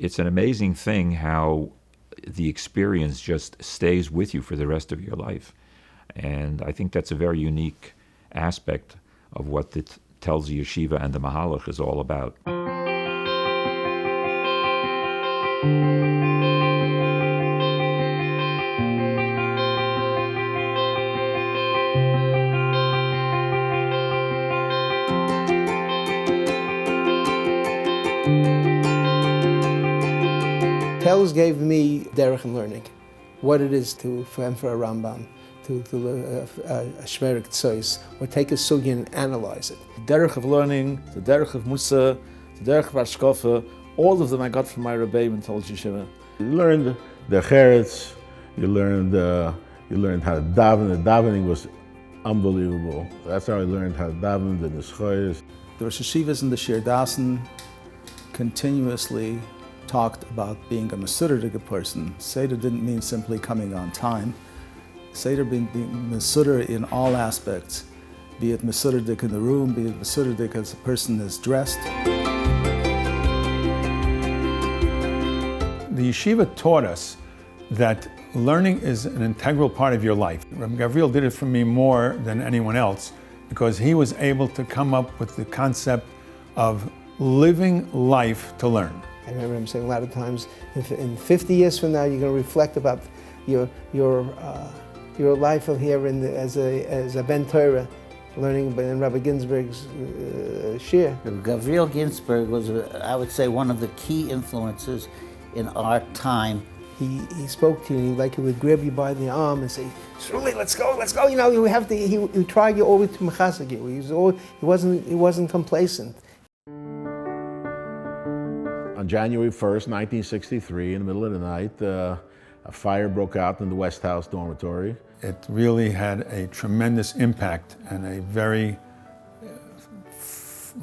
it's an amazing thing how the experience just stays with you for the rest of your life. And I think that's a very unique aspect of what the Telshe Yeshiva and the Mahalach is all about. Tels gave me derech and learning, what it is for a Rambam, to a Shverik Tzois, or take a sugya and analyze it. The derech of learning, the derech of Musa, the derech of Ashkofa, all of them I got from my Rebbeim in Telshe Yeshiva. You learned the Cheretz, you learned how to daven. The davening was unbelievable. That's how I learned how to daven, the Nischoyes. The Rosh Yeshivas and the Shir Dasan continuously talked about being a Mesuderdige person. Seder didn't mean simply coming on time. Seder being Mesuder in all aspects, be it Mesuderdige in the room, be it Mesuderdige as a person is dressed. The yeshiva taught us that learning is an integral part of your life. Rabbi Gavriel did it for me more than anyone else because he was able to come up with the concept of living life to learn. I remember him saying a lot of times, in 50 years from now, you're going to reflect about your life of here as a Ben Torah, learning in Rabbi Ginsburg's shir. Gavriel Ginsburg was, I would say, one of the key influences in our time. He spoke to you like he would grab you by the arm and say, "Shuli, let's go." You know, you have to. He tried you always to mechazek you. He wasn't complacent. On January 1st, 1963, in the middle of the night, a fire broke out in the West House dormitory. It really had a tremendous impact and a very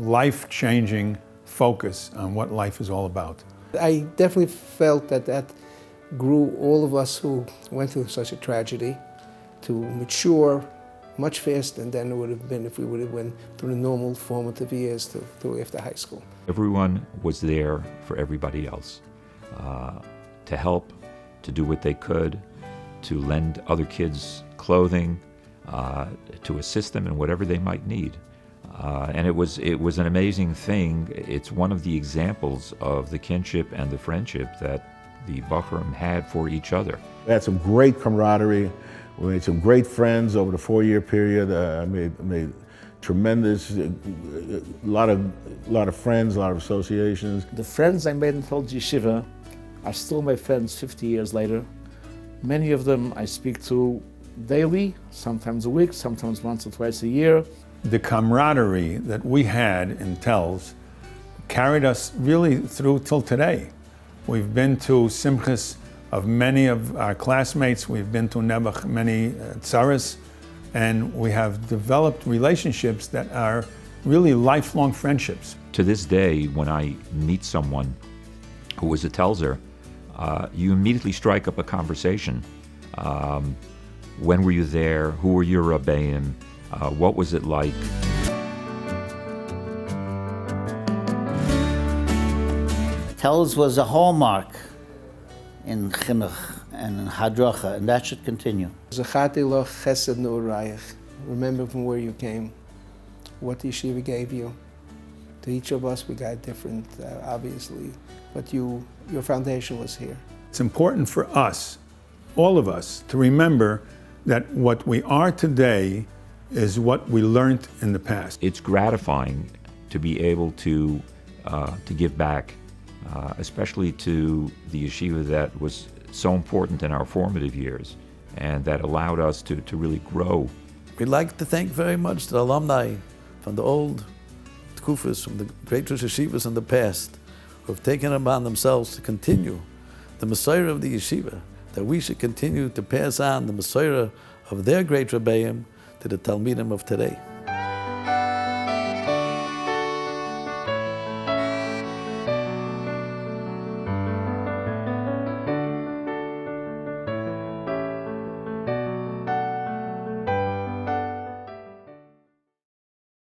life-changing focus on what life is all about. I definitely felt that grew all of us who went through such a tragedy to mature much faster than it would have been if we would have went through the normal formative years through after high school. Everyone was there for everybody else, to help, to do what they could, to lend other kids clothing, to assist them in whatever they might need. And it was an amazing thing. It's one of the examples of the kinship and the friendship that the Bachram had for each other. We had some great camaraderie. We made some great friends over the 4-year period. I made tremendous, a lot of friends, a lot of associations. The friends I made in Telshe Yeshiva are still my friends 50 years later. Many of them I speak to daily, sometimes a week, sometimes once or twice a year. The camaraderie that we had in Tels carried us really through till today. We've been to simchas of many of our classmates. We've been to Nebuch many tzaras, and we have developed relationships that are really lifelong friendships. To this day, when I meet someone who is a Telzer, you immediately strike up a conversation. When were you there? Who were your Rebbeim? What was it like? Tels was a hallmark in chinuch and in hadracha, and that should continue. Zachati lo chesed nu'urayich. Remember from where you came, what the yeshiva gave you. To each of us, we got different, obviously, but your foundation was here. It's important for us, all of us, to remember that what we are today is what we learned in the past. It's gratifying to be able to give back, especially to the yeshiva that was so important in our formative years and that allowed us to really grow. We'd like to thank very much the alumni from the old tkufas, from the great Rosh Yeshivas in the past, who have taken upon themselves to continue the Messiah of the yeshiva, that we should continue to pass on the Messiah of their great Rebbeim to the Talmidim of today.